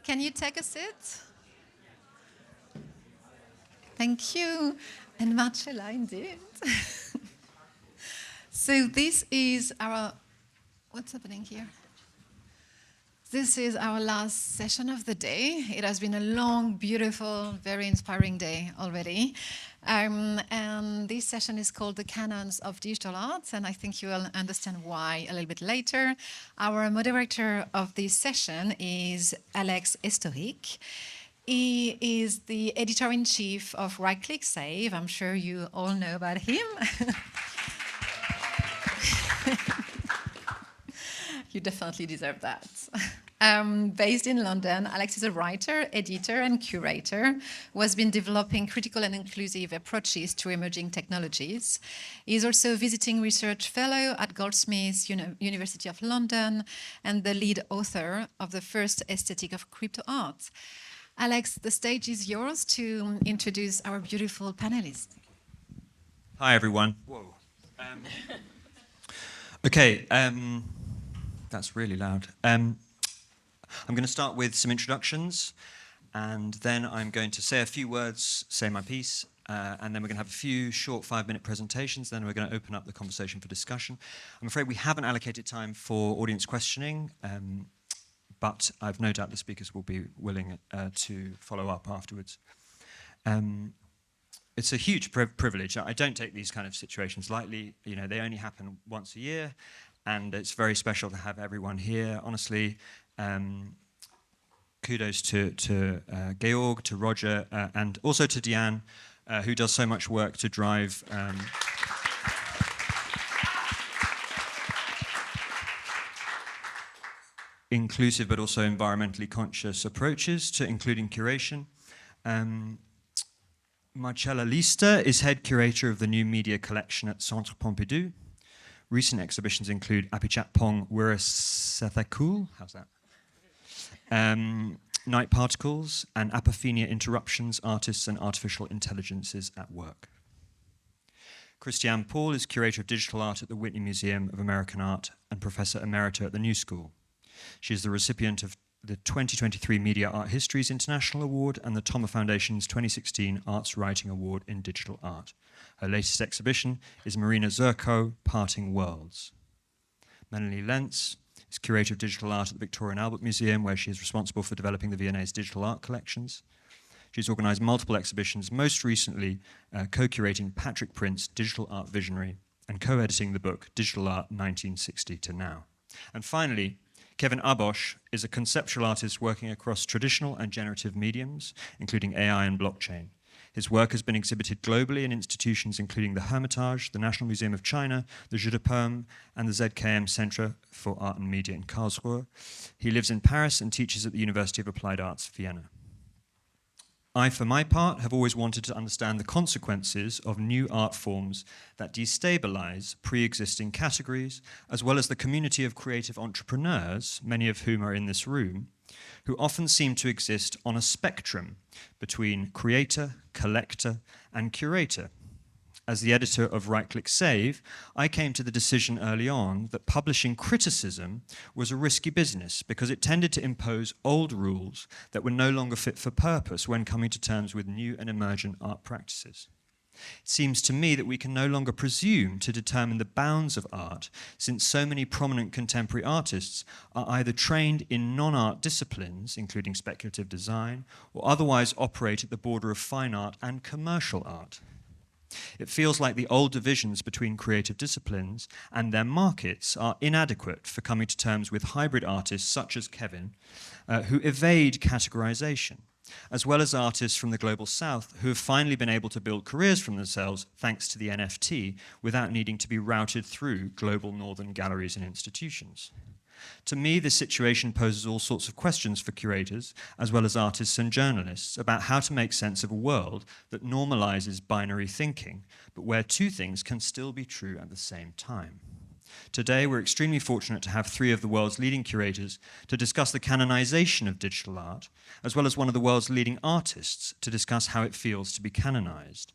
Can you take a seat? Thank you. And Marcella, indeed. So this is our... What's happening here? This is our last session of the day. It has been a long, beautiful, very inspiring day already. And this session is called the Canons of Digital Arts, and I think you will understand why a little bit later. Our moderator of this session is Estorick. He is the editor-in-chief of Right-Click Save. I'm sure you all know about him. You definitely deserve that. Based in London, Alex is a writer, editor, and curator who has been developing critical and inclusive approaches to emerging technologies. He is also a visiting research fellow at Goldsmiths University of London and the lead author of the first aesthetic of crypto art. Alex, the stage is yours to introduce our beautiful panelists. Hi, everyone. Whoa. Okay. That's really loud. I'm going to start with some introductions, and then I'm going to say a few words, say my piece, and then we're going to have a few short 5-minute presentations, then we're going to open up the conversation for discussion. I'm afraid we haven't allocated time for audience questioning, but I've no doubt the speakers will be willing to follow up afterwards. It's a huge privilege. I don't take these kind of situations lightly. You know, they only happen once a year, and it's very special to have everyone here. Honestly, kudos to Georg, to Roger, and also to Diane, who does so much work to drive inclusive but also environmentally conscious approaches to including curation. Marcella Lista is head curator of the new media collection at Centre Pompidou. Recent exhibitions include Apichat-Pong Wirasethakul, how's that? Night Particles, and Apophenia Interruptions, Artists and Artificial Intelligences at Work. Christiane Paul is curator of digital art at the Whitney Museum of American Art and professor emerita at the New School. She is the recipient of the 2023 Media Art Histories International Award and the Thoma Foundation's 2016 Arts Writing Award in Digital Art. Her latest exhibition is Marina Zurko, Parting Worlds. Melanie Lenz is curator of digital art at the Victoria and Albert Museum, where she is responsible for developing the V&A's digital art collections. She's organised multiple exhibitions, most recently co-curating Patrick Prince's Digital Art Visionary and co-editing the book Digital Art 1960 to Now. And finally, Kevin Abosch is a conceptual artist working across traditional and generative mediums, including AI and blockchain. His work has been exhibited globally in institutions including the Hermitage, the National Museum of China, the Jeu de Paume, and the ZKM Centre for Art and Media in Karlsruhe. He lives in Paris and teaches at the University of Applied Arts, Vienna. I, for my part, have always wanted to understand the consequences of new art forms that destabilize pre-existing categories, as well as the community of creative entrepreneurs, many of whom are in this room, who often seem to exist on a spectrum between creator, collector, and curator. As the editor of Right-Click Save, I came to the decision early on that publishing criticism was a risky business because it tended to impose old rules that were no longer fit for purpose when coming to terms with new and emergent art practices. It seems to me that we can no longer presume to determine the bounds of art, since so many prominent contemporary artists are either trained in non-art disciplines, including speculative design, or otherwise operate at the border of fine art and commercial art. It feels like the old divisions between creative disciplines and their markets are inadequate for coming to terms with hybrid artists such as Kevin, who evade categorization, as well as artists from the global south who have finally been able to build careers from themselves thanks to the NFT without needing to be routed through global northern galleries and institutions. To me, this situation poses all sorts of questions for curators, as well as artists and journalists, about how to make sense of a world that normalizes binary thinking, but where two things can still be true at the same time. Today, we're extremely fortunate to have 3 of the world's leading curators to discuss the canonization of digital art, as well as one of the world's leading artists to discuss how it feels to be canonized.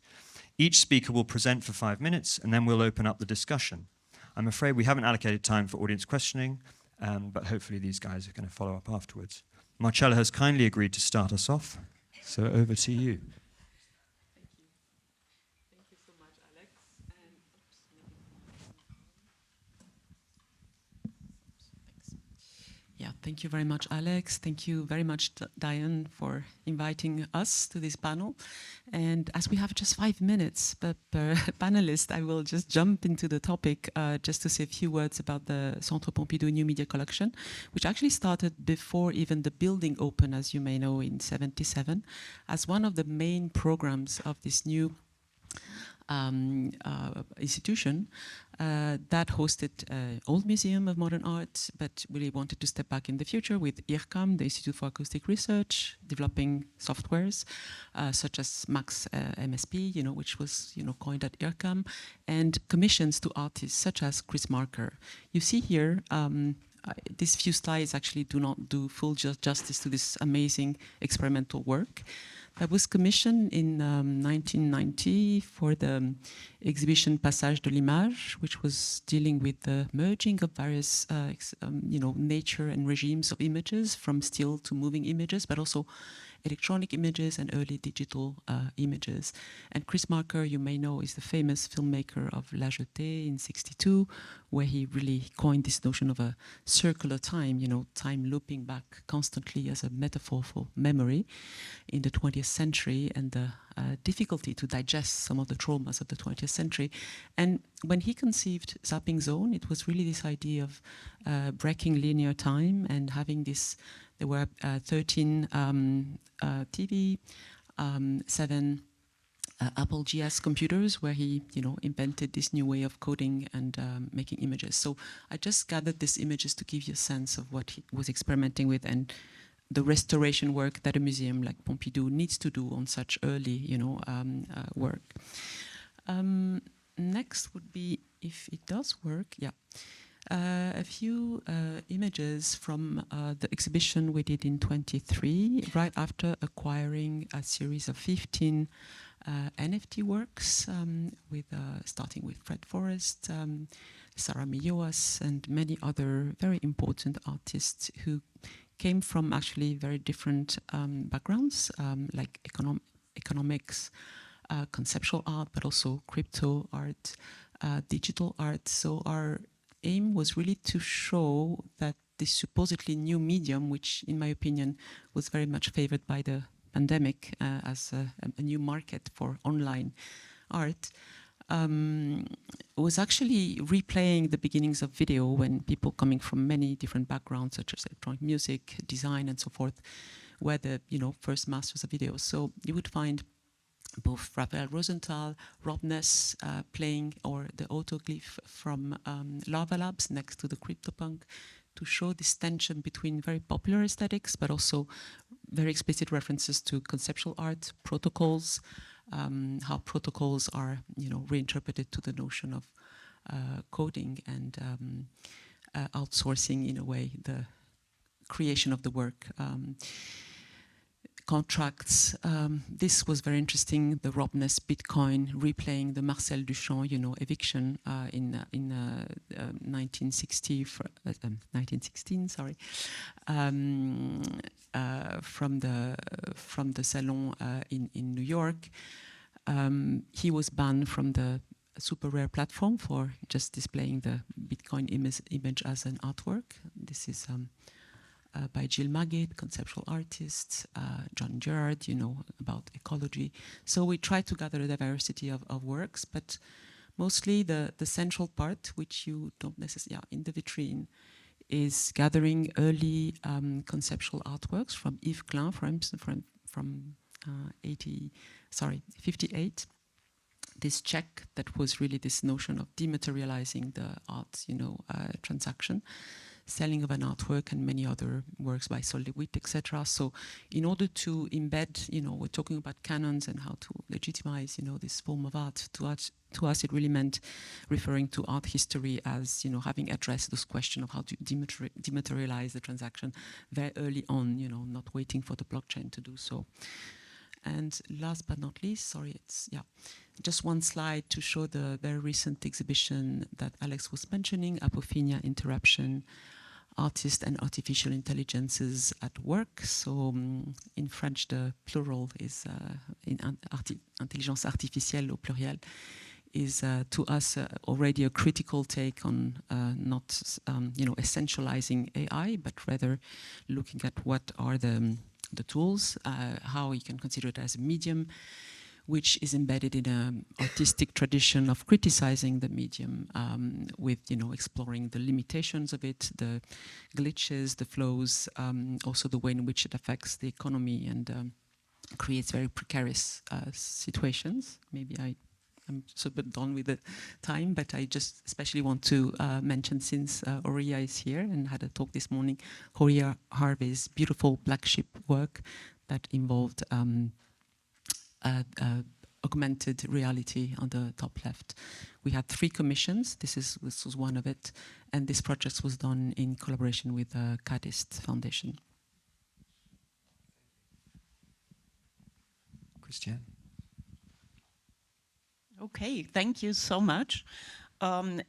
Each speaker will present for 5 minutes, and then we'll open up the discussion. I'm afraid we haven't allocated time for audience questioning, but hopefully these guys are going to follow up afterwards. Marcella has kindly agreed to start us off, so over to you. Thank you so much, Alex. Yeah, thank you very much, Alex. Thank you very much, Diane, for inviting us to this panel. And as we have just 5 minutes per panelist, I will just jump into the topic just to say a few words about the Centre Pompidou New Media Collection, which actually started before even the building opened, as you may know, in '77, as one of the main programs of this new institution that hosted old museum of modern art, but really wanted to step back in the future with IRCAM, the Institute for Acoustic Research, developing softwares such as Max MSP, which was coined at IRCAM, and commissions to artists such as Chris Marker. You see here. These few slides actually do not do full justice to this amazing experimental work that was commissioned in 1990 for the exhibition Passage de l'Image, which was dealing with the merging of various nature and regimes of images, from still to moving images, but also electronic images and early digital images. And Chris Marker, you may know, is the famous filmmaker of La Jetée in '62, where he really coined this notion of a circular time, time looping back constantly as a metaphor for memory in the 20th century, and the difficulty to digest some of the traumas of the 20th century. And when he conceived Zapping Zone, it was really this idea of breaking linear time and having this. There were 13 TV, 7 Apple GS computers, where he, invented this new way of coding and making images. So I just gathered these images to give you a sense of what he was experimenting with and the restoration work that a museum like Pompidou needs to do on such early, work. Next would be, if it does work, yeah. A few images from the exhibition we did in '23, right after acquiring a series of 15 NFT works, starting with Fred Forrest, Sarah Milloas, and many other very important artists who came from actually very different backgrounds, like economics, conceptual art, but also crypto art, digital art. So our aim was really to show that this supposedly new medium, which in my opinion was very much favored by the pandemic as a new market for online art, was actually replaying the beginnings of video, when people coming from many different backgrounds, such as electronic music, design, and so forth, were the first masters of video. So you would find both Raphael Rosenthal, Rob Ness playing, or the autoglyph from Lava Labs next to the CryptoPunk, to show this tension between very popular aesthetics, but also very explicit references to conceptual art, protocols, how protocols are reinterpreted to the notion of coding and outsourcing, in a way, the creation of the work. Contracts. This was very interesting. The Rob Ness Bitcoin replaying the Marcel Duchamp, eviction in 1916. Sorry, from the salon in New York. He was banned from the super rare platform for just displaying the Bitcoin image as an artwork. This is. By Jill Maggett, conceptual artist, John Gerard, about ecology. So we try to gather a diversity of works, but mostly the central part, which you don't necessarily, in the vitrine, is gathering early conceptual artworks from Yves Klein, for instance, from 58. This Czech that was really this notion of dematerializing the art, transaction. Selling of an artwork, and many other works by Sol de Witt, etc. So in order to embed, we're talking about canons and how to legitimize, this form of art. To us, it really meant referring to art history as, having addressed this question of how to dematerialize the transaction very early on, not waiting for the blockchain to do so. And last but not least, just one slide to show the very recent exhibition that Alex was mentioning, Apophenia Interruption, artists and artificial intelligences at work. So in French, the plural is intelligence artificielle au pluriel is to us already a critical take on not essentializing AI, but rather looking at what are the tools, how you can consider it as a medium, which is embedded in an artistic tradition of criticizing the medium, with exploring the limitations of it, the glitches, the flows, also the way in which it affects the economy and creates very precarious situations. Maybe I'm so a bit done with the time, but I just especially want to mention, since Aurea is here and had a talk this morning, Aurea Harvey's beautiful Black Sheep work that involved augmented reality on the top left. We had 3 commissions. This was one of it, and this project was done in collaboration with the Cadist Foundation. Christiane. Okay, thank you so much.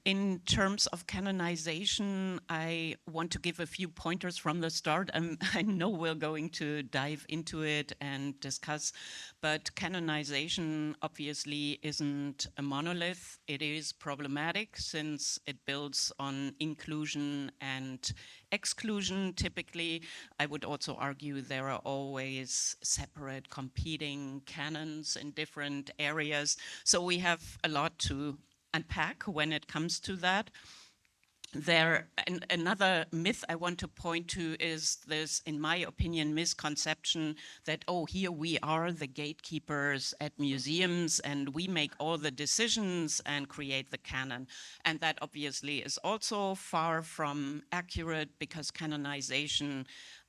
In terms of canonization, I want to give a few pointers from the start. I know we're going to dive into it and discuss, but canonization obviously isn't a monolith. It is problematic since it builds on inclusion and exclusion. Typically, I would also argue there are always separate competing canons in different areas. So we have a lot to unpack when it comes to that. Another myth I want to point to is this, in my opinion, misconception that, oh, here we are the gatekeepers at museums and we make all the decisions and create the canon. And that obviously is also far from accurate, because canonization,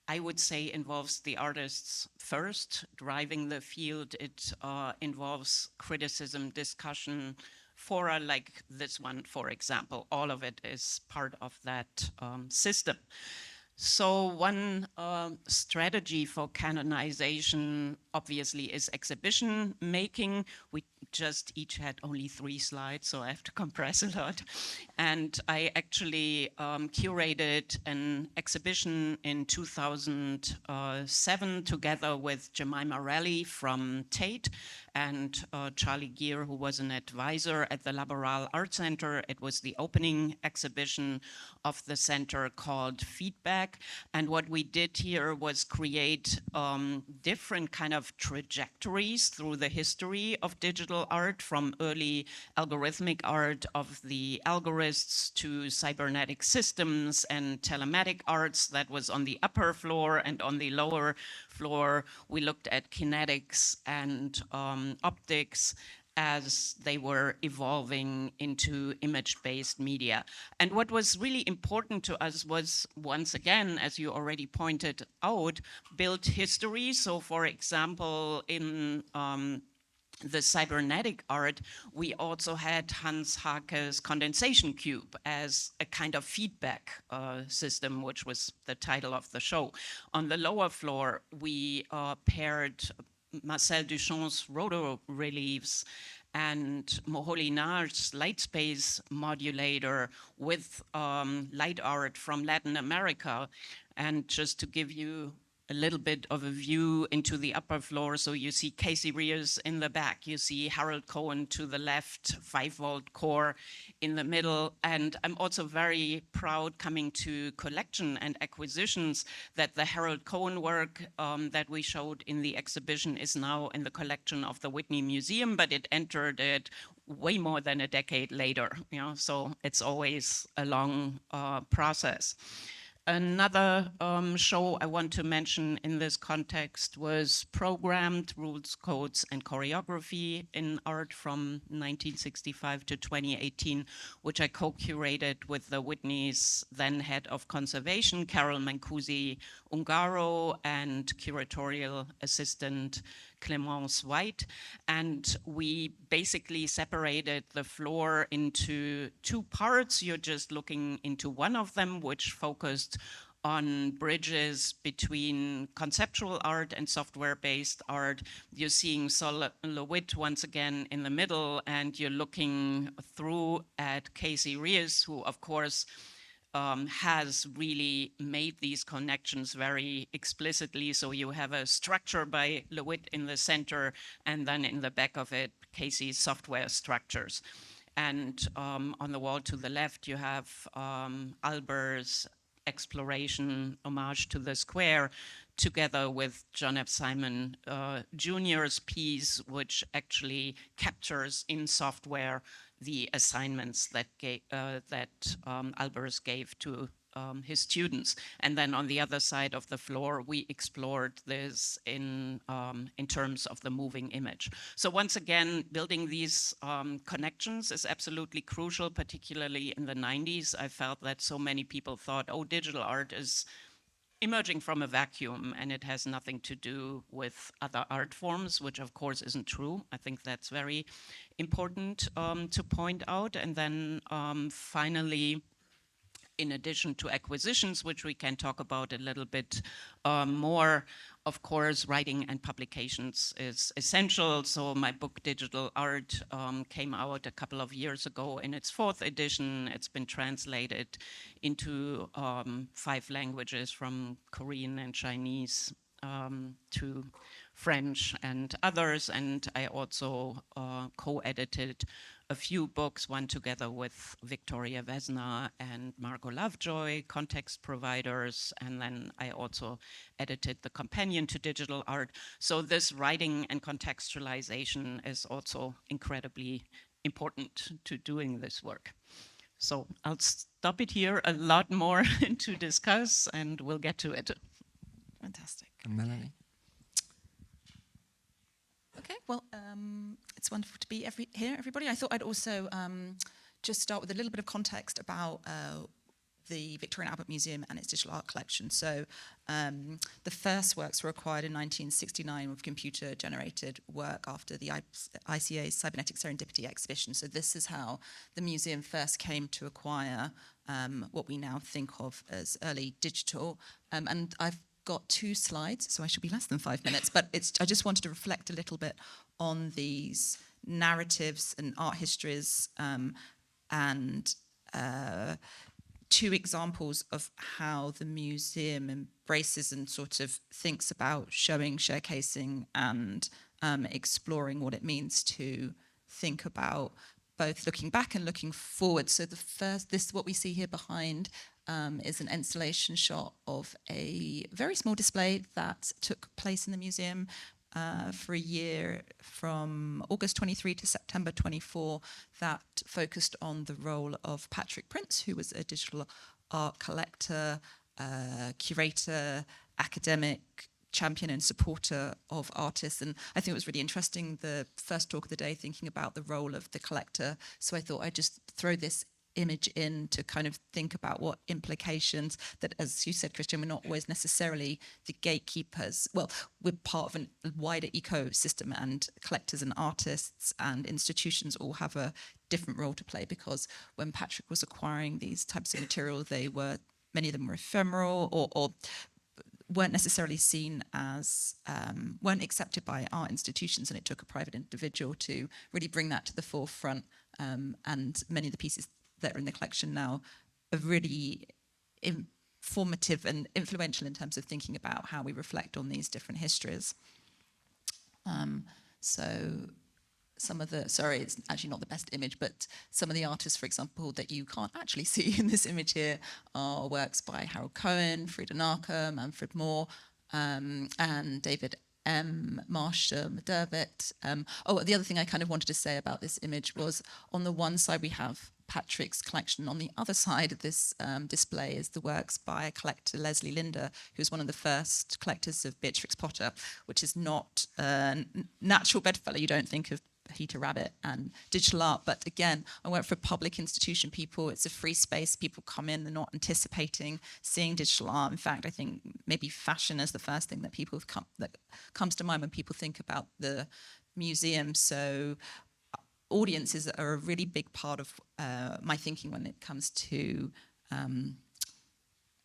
I would say, involves the artists first, driving the field. It involves criticism, discussion, fora like this one, for example. All of it is part of that system. So one strategy for canonization obviously is exhibition making. We just each had only 3 slides, so I have to compress a lot. And I actually curated an exhibition in 2007 together with Jemima Raleigh from Tate and Charlie Gear, who was an advisor at the Laboral Art Center. It was the opening exhibition of the center called Feedback. And what we did here was create different kind of trajectories through the history of digital art, from early algorithmic art of the algorists to cybernetic systems and telematic arts. That was on the upper floor, and on the lower floor we looked at kinetics and optics as they were evolving into image-based media. And what was really important to us was, once again, as you already pointed out, build history. So for example, in the cybernetic art, we also had Hans Hake's condensation cube as a kind of feedback system, which was the title of the show. On the lower floor, we paired Marcel Duchamp's roto reliefs and Moholy-Nagy's light space modulator with light art from Latin America. And just to give you a little bit of a view into the upper floor, so you see Casey Rears in the back, you see Harold Cohen to the left, 5-volt core in the middle. And I'm also very proud, coming to collection and acquisitions, that the Harold Cohen work that we showed in the exhibition is now in the collection of the Whitney Museum, but it entered it way more than a decade later, so it's always a long process. Another show I want to mention in this context was Programmed Rules, Codes, and Choreography in Art from 1965 to 2018, which I co-curated with the Whitney's then head of conservation, Carol Mancusi Ungaro, and curatorial assistant Clemence White. And we basically separated the floor into 2 parts. You're just looking into one of them, which focused on bridges between conceptual art and software-based art. You're seeing Sol LeWitt once again in the middle, and you're looking through at Casey Rears, who of course has really made these connections very explicitly. So you have a structure by Lewitt in the center, and then in the back of it, Casey's software structures. And on the wall to the left, you have Albert's exploration homage to the square, together with John F. Simon Jr.'s piece, which actually captures in software the assignments that Albers gave to his students. And then on the other side of the floor, we explored this in terms of the moving image. So once again, building these connections is absolutely crucial, particularly in the 90s. I felt that so many people thought, oh, digital art is emerging from a vacuum and it has nothing to do with other art forms, which of course isn't true. I think that's very important to point out. And then finally, in addition to acquisitions, which we can talk about a little bit more, of course, writing and publications is essential. So my book, Digital Art, came out a couple of years ago in its 4th edition. It's been translated into 5 languages, from Korean and Chinese to French and others. And I also co-edited a few books, one together with Victoria Vesna and Margot Lovejoy, Context Providers, and then I also edited the companion to Digital Art. So this writing and contextualization is also incredibly important to doing this work. So I'll stop it here. A lot more to discuss, and we'll get to it. Fantastic. And Melanie? Okay, well, it's wonderful to be here, everybody. I thought I'd also just start with a little bit of context about the Victoria and Albert Museum and its digital art collection. So the first works were acquired in 1969 with computer-generated work after the ICA's Cybernetic Serendipity exhibition. So this is how the museum first came to acquire what we now think of as early digital. And I've got 2 slides, so I should be less than 5 minutes, but I just wanted to reflect a little bit on these narratives and art histories and 2 examples of how the museum embraces and sort of thinks about showing, showcasing, and exploring what it means to think about both looking back and looking forward. So the first, what we see here behind is an installation shot of a very small display that took place in the museum for a year from August 23 to September 24, that focused on the role of Patrick Prince, who was a digital art collector, curator, academic, champion and supporter of artists. And I think it was really interesting, the first talk of the day, thinking about the role of the collector. So I thought I'd just throw this image in to kind of think about what implications that, as you said, Christiane, we're not always necessarily the gatekeepers. Well, we're part of a wider ecosystem, and collectors and artists and institutions all have a different role to play, because when Patrick was acquiring these types of material, many of them were ephemeral or weren't necessarily seen as, weren't accepted by art institutions, and it took a private individual to really bring that to the forefront. And many of the pieces that are in the collection now are really informative and influential in terms of thinking about how we reflect on these different histories. So some of the, sorry, it's actually not the best image, but some of the artists, for example, that you can't actually see in this image here are works by Harold Cohen, Frida Narker, Manfred Moore, and David M. Marcia Dervitt. The other thing I kind of wanted to say about this image was, on the one side we have Patrick's collection. On the other side of this display is the works by a collector, Leslie Linder, who's one of the first collectors of Beatrix Potter, which is not a natural bedfellow. You don't think of Peter Rabbit and digital art, but again, I work for a public institution. It's a free space. People come in, they're not anticipating seeing digital art. In fact, I think maybe fashion is the first thing that that comes to mind when people think about the museum. So audiences are a really big part of my thinking when it comes to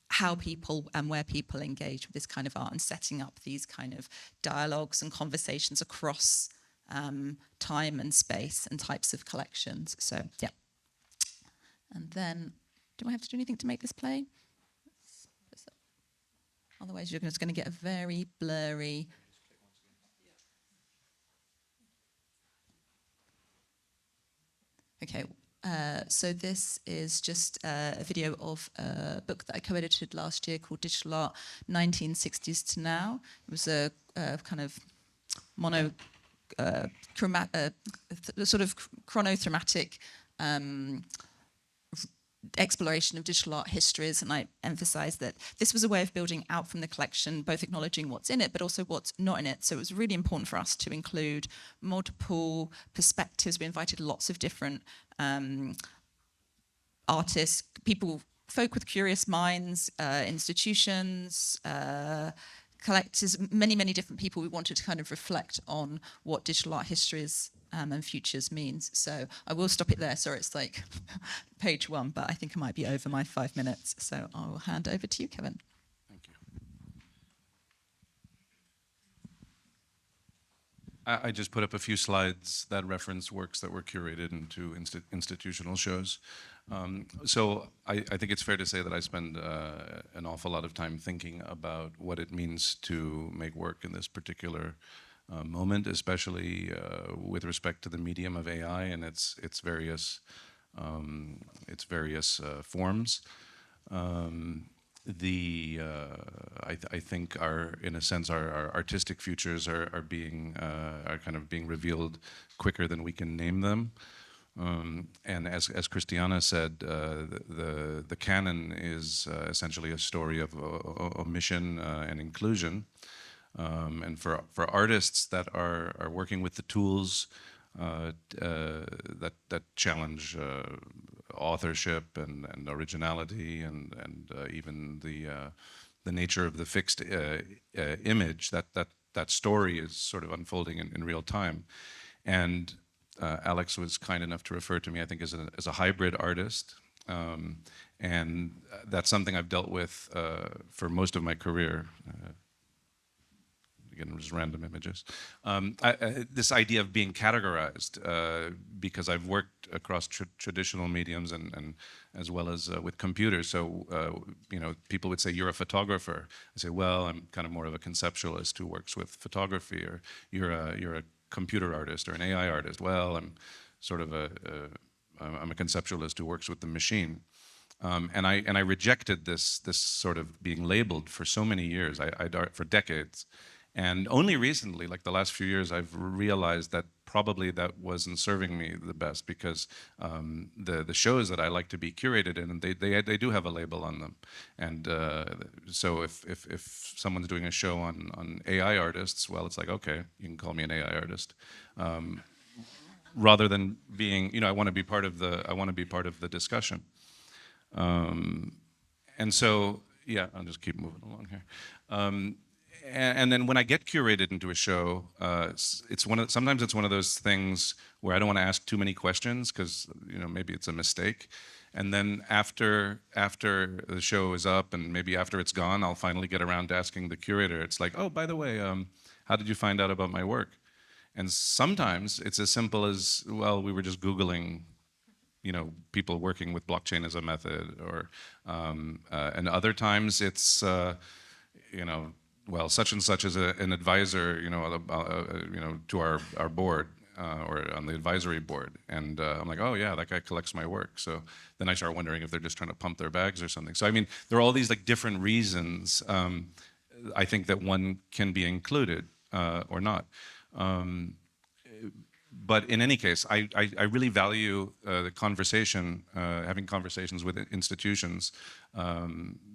how people and where people engage with this kind of art, and setting up these kind of dialogues and conversations across time and space and types of collections. So, yeah. And then Do I have to do anything to make this play? Otherwise, you're just going to get a very blurry. Okay, so this is just a video of a book that I co-edited last year called Digital Art 1960s to Now. It was a kind of sort of chronothematic exploration of digital art histories, and I emphasise that this was a way of building out from the collection, both acknowledging what's in it, but also what's not in it. So it was really important for us to include multiple perspectives. We invited lots of different artists, people, folk with curious minds, institutions, collectors, many, many different people. We wanted to kind of reflect on what digital art histories and futures means. So I will stop it there. Sorry, it's like page 1, but I think I might be over my 5 minutes. So I will hand over to you, Kevin. Thank you. I just put up a few slides that reference works that were curated into institutional shows. So I think it's fair to say that I spend an awful lot of time thinking about what it means to make work in this particular moment, especially with respect to the medium of AI and its various forms. I think in a sense our artistic futures are kind of being revealed quicker than we can name them. And as Christiane said, the canon is essentially a story of omission and inclusion. And for artists that are working with the tools that challenge authorship and originality and even the nature of the fixed image, that story is sort of unfolding in real time. And Alex was kind enough to refer to me, I think, as a hybrid artist. And that's something I've dealt with for most of my career. Again, just random images. This idea of being categorized, because I've worked across traditional mediums and as well as with computers. So, people would say, you're a photographer. I say, well, I'm kind of more of a conceptualist who works with photography, or you're a computer artist or an AI artist. Well, I'm sort of I'm a conceptualist who works with the machine. And I rejected this sort of being labeled for so many years, for decades. And only recently, like the last few years, I've realized that probably that wasn't serving me the best, because the shows that I like to be curated in, they do have a label on them. And so if someone's doing a show on AI artists, well, it's like, okay, you can call me an AI artist. Rather than being, I want to be part of the discussion. And so, yeah, I'll just keep moving along here. And then when I get curated into a show, sometimes it's one of those things where I don't want to ask too many questions, because maybe it's a mistake. And then after the show is up, and maybe after it's gone, I'll finally get around to asking the curator. It's like, oh, by the way, how did you find out about my work? And sometimes it's as simple as, well, we were just Googling, people working with blockchain as a method, or and other times it's, well, such and such is an advisor, to our board, or on the advisory board. And I'm like, oh yeah, that guy collects my work. So then I start wondering if they're just trying to pump their bags or something. So I mean, there are all these like different reasons, I think, that one can be included or not. But in any case, I really value the conversation, having conversations with institutions,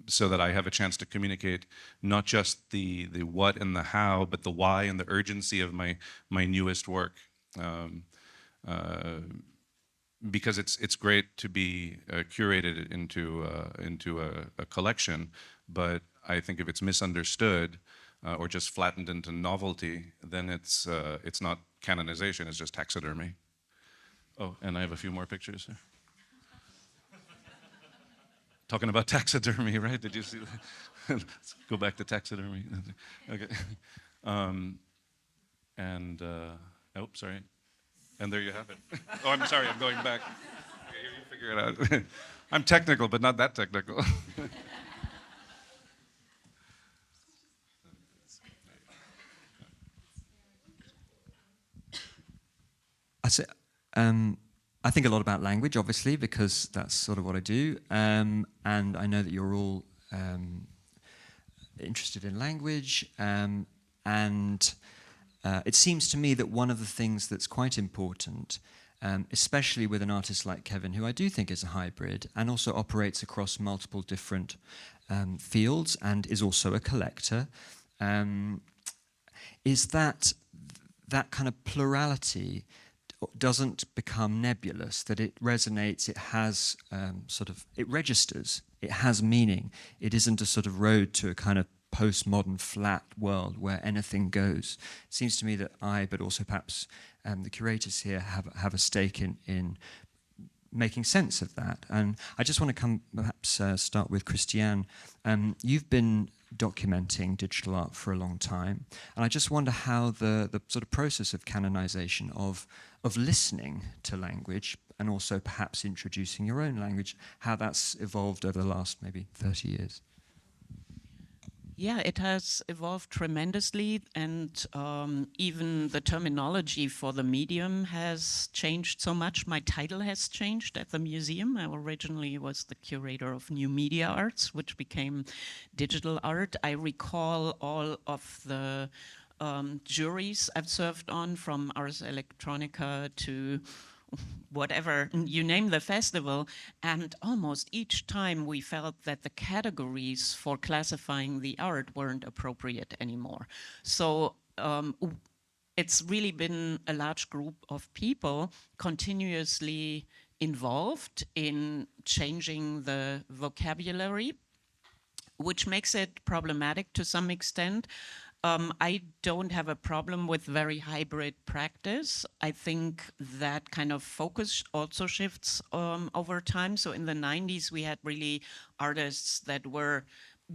so that I have a chance to communicate not just the what and the how, but the why and the urgency of my newest work. Because it's great to be curated into a collection, but I think if it's misunderstood or just flattened into novelty, then it's not canonization, it's just taxidermy. Oh, and I have a few more pictures here. Talking about taxidermy, right? Did you see that? Let's go back to taxidermy. Okay. Oh, sorry. And there you have it. Oh, I'm sorry, I'm going back. Okay, here, you figure it out. I'm technical, but not that technical. I think a lot about language, obviously, because that's sort of what I do. And I know that you're all interested in language. And it seems to me that one of the things that's quite important, especially with an artist like Kevin, who I do think is a hybrid and also operates across multiple different fields and is also a collector, is that kind of plurality doesn't become nebulous, that it resonates, it has it registers, it has meaning. It isn't a sort of road to a kind of postmodern flat world where anything goes. It seems to me that but also perhaps the curators here have a stake in making sense of that. And I just want to perhaps start with Christiane. You've been documenting digital art for a long time, and I just wonder how the sort of process of canonization of listening to language and also perhaps introducing your own language, how that's evolved over the last maybe 30 years. Yeah, it has evolved tremendously, and even the terminology for the medium has changed so much. My title has changed at the museum. I originally was the curator of new media arts, which became digital art. I recall all of the juries I've served on, from Ars Electronica to whatever, you name the festival, and almost each time we felt that the categories for classifying the art weren't appropriate anymore. So it's really been a large group of people continuously involved in changing the vocabulary, which makes it problematic to some extent. I don't have a problem with very hybrid practice. I think that kind of focus also shifts over time. So in the 90s, we had really artists that were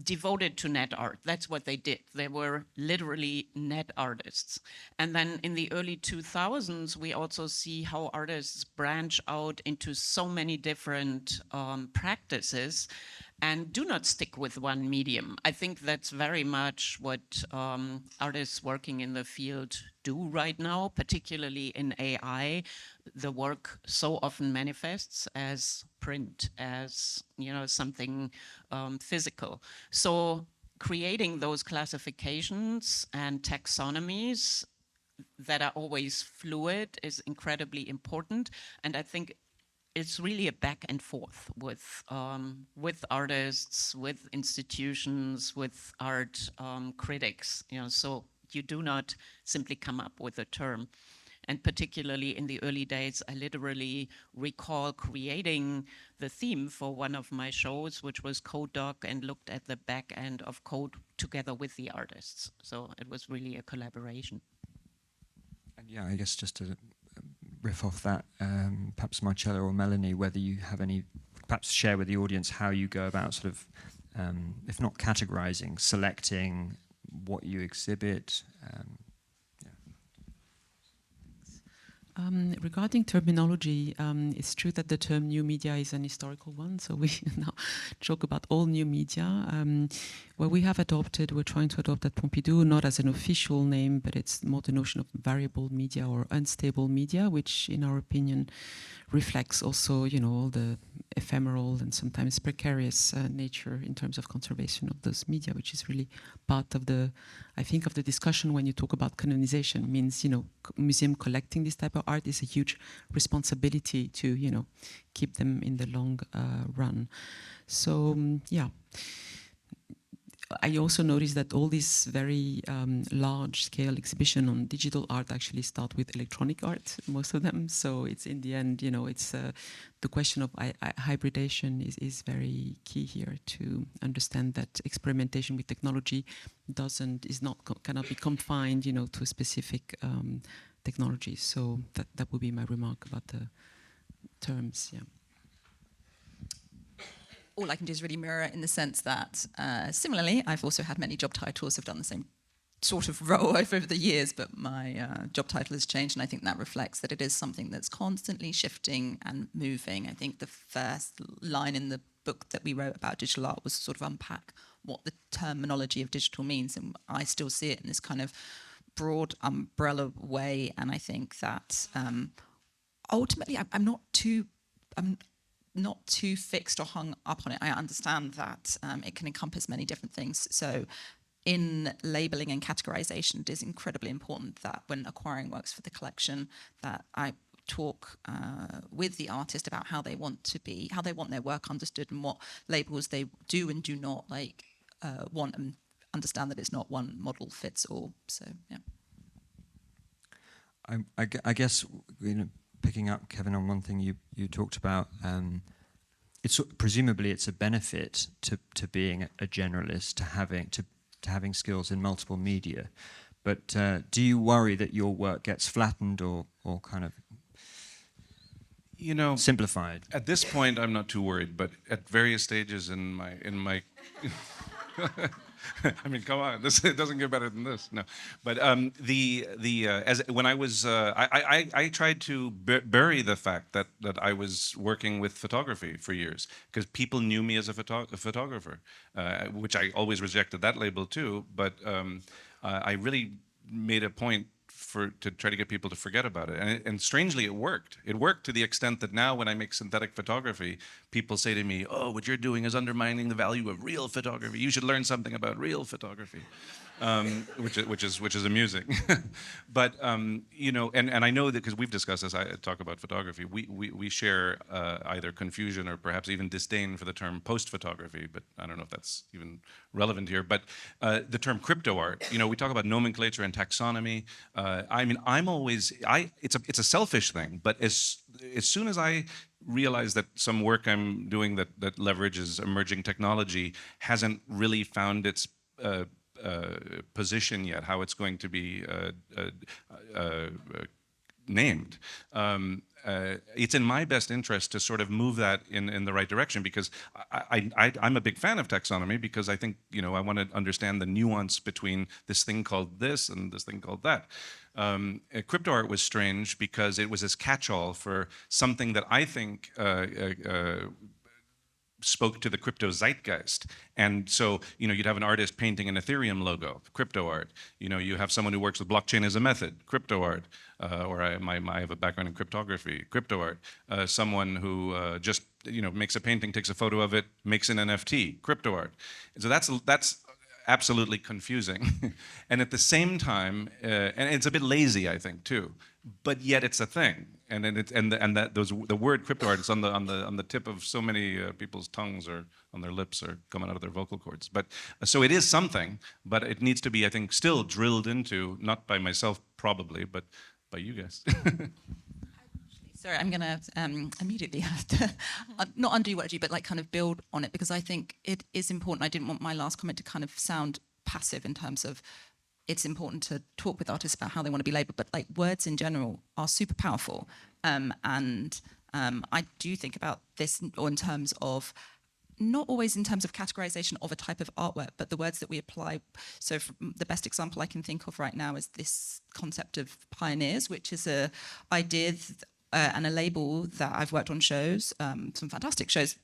devoted to net art. That's what they did. They were literally net artists. And then in the early 2000s, we also see how artists branch out into so many different practices and do not stick with one medium. I think that's very much what artists working in the field do right now, particularly in AI. The work so often manifests as print, as something physical. So creating those classifications and taxonomies that are always fluid is incredibly important. And I think it's really a back and forth with artists, with institutions, with art critics. So you do not simply come up with a term. And particularly in the early days, I literally recall creating the theme for one of my shows, which was Code Doc, and looked at the back end of code together with the artists. So it was really a collaboration. And yeah, I guess just to riff off that, perhaps Marcella or Melanie, whether you have any, perhaps share with the audience how you go about sort of, if not categorizing, selecting what you exhibit. Regarding terminology, it's true that the term new media is an historical one, so we now joke about all new media. What we have adopted, we're trying to adopt at Pompidou, not as an official name, but it's more the notion of variable media or unstable media, which in our opinion reflects also, all the ephemeral and sometimes precarious nature in terms of conservation of those media, which is really part of the, I think, of the discussion when you talk about canonization. Means, museum collecting this type of art is a huge responsibility to, keep them in the long run. So, yeah. I also noticed that all these very large-scale exhibition on digital art actually start with electronic art, most of them. So it's in the end, it's the question of hybridation is very key here to understand that experimentation with technology cannot be confined, to a specific technology. So that would be my remark about the terms. Yeah. All I can do is really mirror in the sense that, similarly, I've also had many job titles, have done the same sort of role over the years, but my job title has changed, and I think that reflects that it is something that's constantly shifting and moving. I think the first line in the book that we wrote about digital art was sort of unpack what the terminology of digital means, and I still see it in this kind of broad umbrella way, and I think that ultimately I'm not too fixed or hung up on it. I understand that it can encompass many different things. So in labeling and categorization, it is incredibly important that when acquiring works for the collection, that I talk with the artist about how they want their work understood and what labels they do and do not want, and understand that it's not one model fits all. So yeah. I guess, picking up, Kevin, on one thing you talked about, presumably it's a benefit to being a generalist, to having skills in multiple media. But do you worry that your work gets flattened or kind of simplified? At this point, I'm not too worried, but at various stages in my I mean, come on, it doesn't get better than this. No, but when I was, I tried to bury the fact that I was working with photography for years, because people knew me as a photographer, which I always rejected that label too. But I really made a point to try to get people to forget about it, and strangely it worked. It worked to the extent that now when I make synthetic photography, people say to me, "Oh, what you're doing is undermining the value of real photography. You should learn something about real photography," which is amusing. But and I know that because we've discussed this. I talk about photography. We share either confusion or perhaps even disdain for the term post-photography. But I don't know if that's even relevant here. But the term crypto art. We talk about nomenclature and taxonomy. I mean, it's a selfish thing, but as soon as I realize that some work I'm doing that leverages emerging technology hasn't really found its position yet, how it's going to be named, it's in my best interest to sort of move that in the right direction, because I'm a big fan of taxonomy, because I think I want to understand the nuance between this thing called this and this thing called that. Crypto art was strange because it was this catch-all for something that I think spoke to the crypto zeitgeist. And so, you'd have an artist painting an Ethereum logo, crypto art. You have someone who works with blockchain as a method, crypto art. Or I have a background in cryptography, crypto art. Someone who just, makes a painting, takes a photo of it, makes an NFT, crypto art. So that's absolutely confusing. And at the same time, and it's a bit lazy, I think, too. But yet it's a thing, and the word crypto art is on the tip of so many people's tongues, or on their lips, or coming out of their vocal cords. But so it is something, but it needs to be, I think, still drilled into, not by myself probably, but by you guys. Sorry, I'm going to immediately have to not undo what I do, but kind of build on it, because I think it is important. I didn't want my last comment to kind of sound passive in terms of it's important to talk with artists about how they want to be labeled, but words in general are super powerful. And I do think about this in terms of, not always in terms of categorization of a type of artwork, but the words that we apply. So the best example I can think of right now is this concept of pioneers, which is a idea and a label that I've worked on shows, some fantastic shows,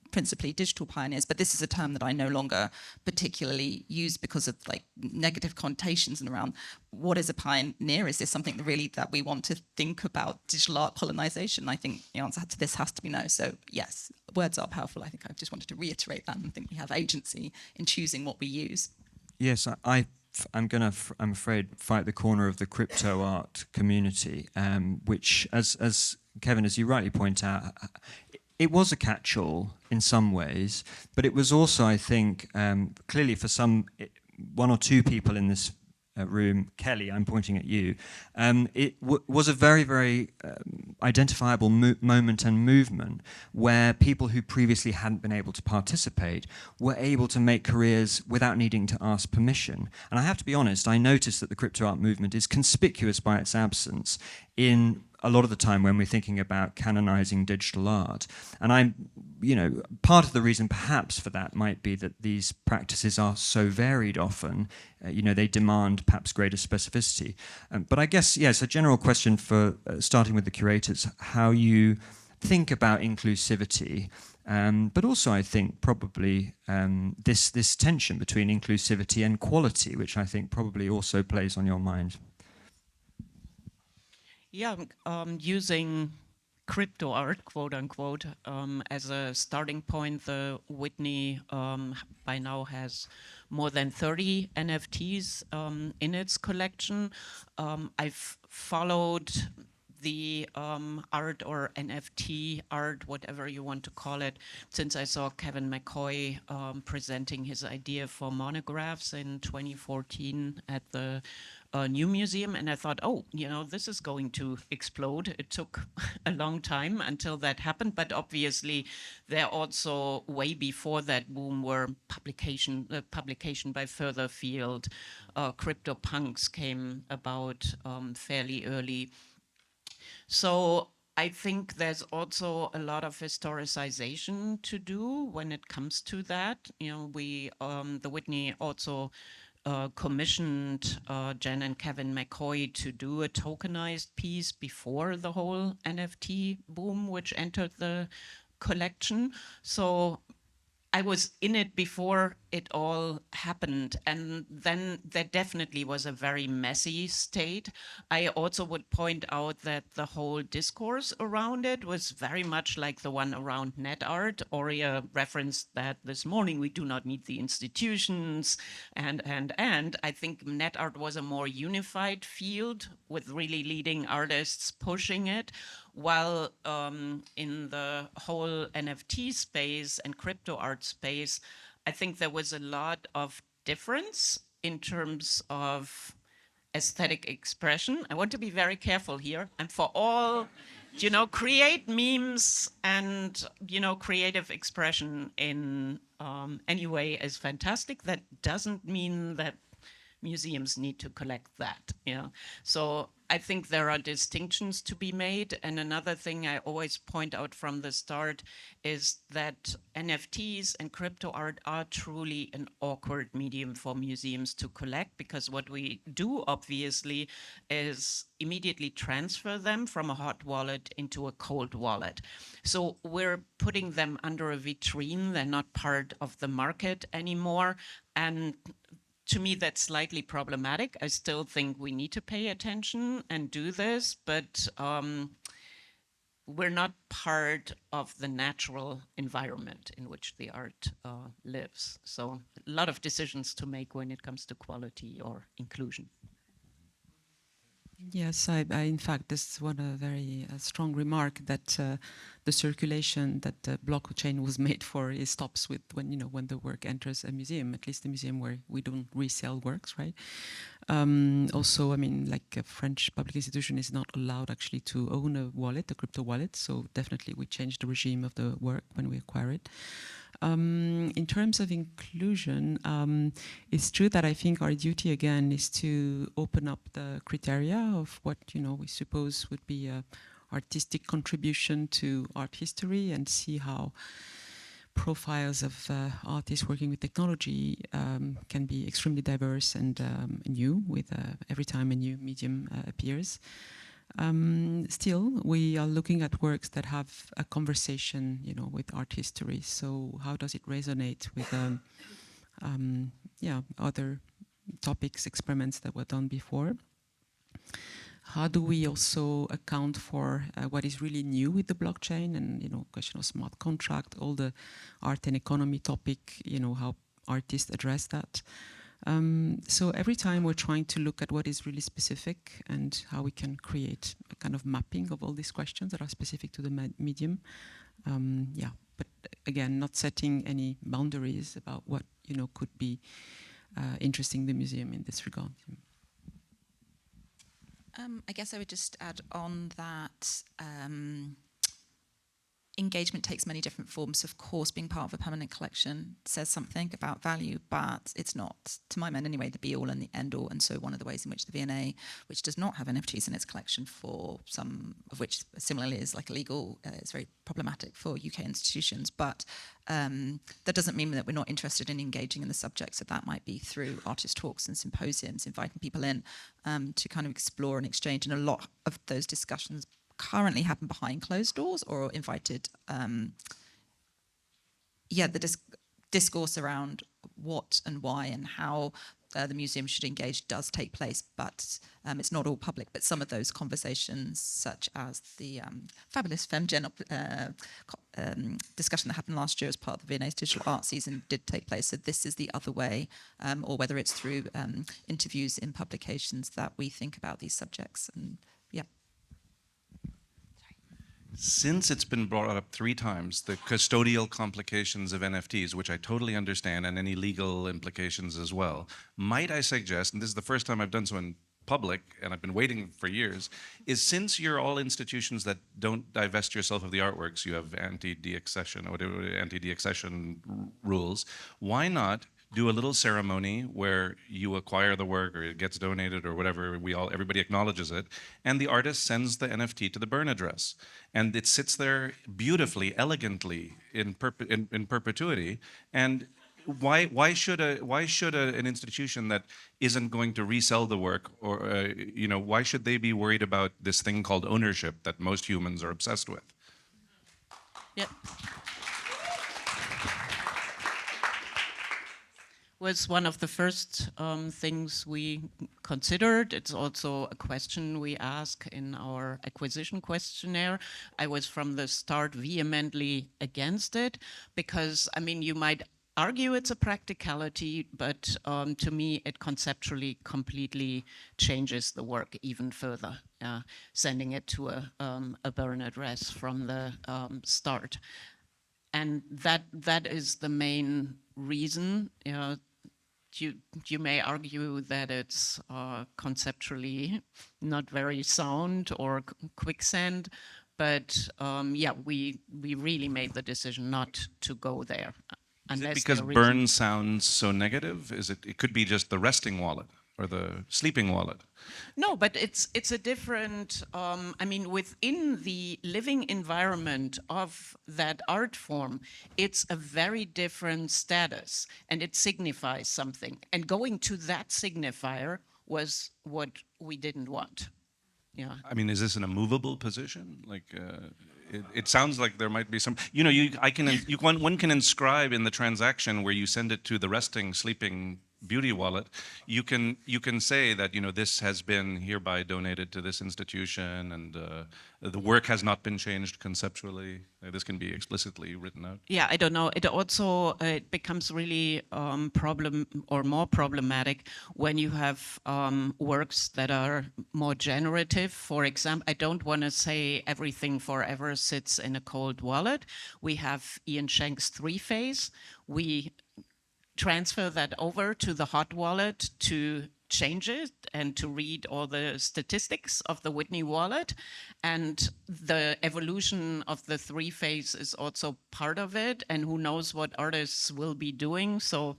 principally digital pioneers, but this is a term that I no longer particularly use because of negative connotations and around what is a pioneer. Is this something that we want to think about digital art colonization? I think the answer to this has to be no. So yes, words are powerful. I think I just wanted to reiterate that, and I think we have agency in choosing what we use. Yes, I'm afraid, fight the corner of the crypto art community, which, as Kevin, as you rightly point out, it was a catch-all in some ways, but it was also, I think, clearly for one or two people in this room, Kelly, I'm pointing at you, it was a very, very identifiable moment and movement where people who previously hadn't been able to participate were able to make careers without needing to ask permission. And I have to be honest, I noticed that the crypto art movement is conspicuous by its absence in a lot of the time when we're thinking about canonizing digital art. And part of the reason perhaps for that might be that these practices are so varied often, they demand perhaps greater specificity. But I guess, yes, a general question for starting with the curators, how you think about inclusivity, but also I think probably this tension between inclusivity and quality, which I think probably also plays on your mind. Yeah, using crypto art, quote unquote, as a starting point, the Whitney by now has more than 30 NFTs in its collection. I've followed the art or NFT art, whatever you want to call it, since I saw Kevin McCoy presenting his idea for monographs in 2014 at the New Museum, and I thought, oh, this is going to explode. It took a long time until that happened, but obviously there also, way before that boom, were publication by further field. CryptoPunks came about fairly early. So I think there's also a lot of historicization to do when it comes to that. The Whitney also commissioned Jen and Kevin McCoy to do a tokenized piece before the whole NFT boom, which entered the collection. So I was in it before it all happened, and then there definitely was a very messy state. I also would point out that the whole discourse around it was very much like the one around net art. Aurea referenced that this morning. We do not need the institutions, and I think net art was a more unified field with really leading artists pushing it, while in the whole NFT space and crypto art space, I think there was a lot of difference in terms of aesthetic expression. I want to be very careful here. And for all, create memes and, creative expression in any way is fantastic. That doesn't mean that museums need to collect that. So I think there are distinctions to be made. And another thing I always point out from the start is that NFTs and crypto art are truly an awkward medium for museums to collect, because what we do obviously is immediately transfer them from a hot wallet into a cold wallet. So we're putting them under a vitrine. They're not part of the market anymore. And to me, that's slightly problematic. I still think we need to pay attention and do this, but we're not part of the natural environment in which the art lives. So a lot of decisions to make when it comes to quality or inclusion. Yes, I in fact, this was a very strong remark that the circulation that the blockchain was made for stops with when the work enters a museum, at least a museum where we don't resell works, right? Also, I mean, like a French public institution is not allowed actually to own a wallet, a crypto wallet. So definitely we changed the regime of the work when we acquire it. In terms of inclusion, it's true that I think our duty again is to open up the criteria of what we suppose would be a artistic contribution to art history, and see how profiles of artists working with technology can be extremely diverse and new with every time a new medium appears. Still, we are looking at works that have a conversation, with art history. So how does it resonate with, other topics, experiments that were done before? How do we also account for what is really new with the blockchain and, question of smart contract, all the art and economy topic, how artists address that? So every time we're trying to look at what is really specific and how we can create a kind of mapping of all these questions that are specific to the medium. But again, not setting any boundaries about what could be interesting the museum in this regard. I guess I would just add on that engagement takes many different forms. Of course, being part of a permanent collection says something about value, but it's not, to my mind anyway, the be-all and the end-all. And so one of the ways in which the V&A, which does not have NFTs in its collection, for some of which similarly is like illegal, it's very problematic for UK institutions. But that doesn't mean that we're not interested in engaging in the subject. So that might be through artist talks and symposiums, inviting people in to kind of explore and exchange. And a lot of those discussions currently happen behind closed doors or invited, the discourse around what and why and how the museum should engage does take place, but it's not all public. But some of those conversations, such as the fabulous FemGen discussion that happened last year as part of the V&A's digital art season, did take place. So this is the other way, or whether it's through interviews in publications that we think about these subjects. And since it's been brought up 3 times, the custodial complications of NFTs, which I totally understand, and any legal implications as well, might I suggest, and this is the first time I've done so in public, and I've been waiting for years, is since you're all institutions that don't divest yourself of the artworks, you have anti-deaccession rules, why not do a little ceremony where you acquire the work or it gets donated or whatever, everybody acknowledges it, and the artist sends the NFT to the burn address. And it sits there beautifully, elegantly in perpetuity. And why should an institution that isn't going to resell the work, or why should they be worried about this thing called ownership that most humans are obsessed with? Yep. Was one of the first things we considered. It's also a question we ask in our acquisition questionnaire. I was from the start vehemently against it because, I mean, you might argue it's a practicality, but to me it conceptually completely changes the work even further, sending it to a burn address from the start. And that is the main reason. You may argue that it's conceptually not very sound or quicksand, but we really made the decision not to go there. Is it because burn sounds so negative? It could be just the resting wallet or the sleeping wallet? No, but it's a different, I mean, within the living environment of that art form, it's a very different status and it signifies something. And going to that signifier was what we didn't want. Yeah. I mean, is this an immovable position? Like, it sounds like there might be some. One can inscribe in the transaction where you send it to the resting, sleeping beauty wallet. You can say that this has been hereby donated to this institution, and the work has not been changed conceptually. This can be explicitly written out. Yeah, I don't know. It also it becomes really more problematic when you have works that are more generative. For example, I don't want to say everything forever sits in a cold wallet. We have Ian Schenk's 3-phase. We transfer that over to the hot wallet to change it and to read all the statistics of the Whitney wallet. And the evolution of the 3-phase is also part of it. And who knows what artists will be doing. So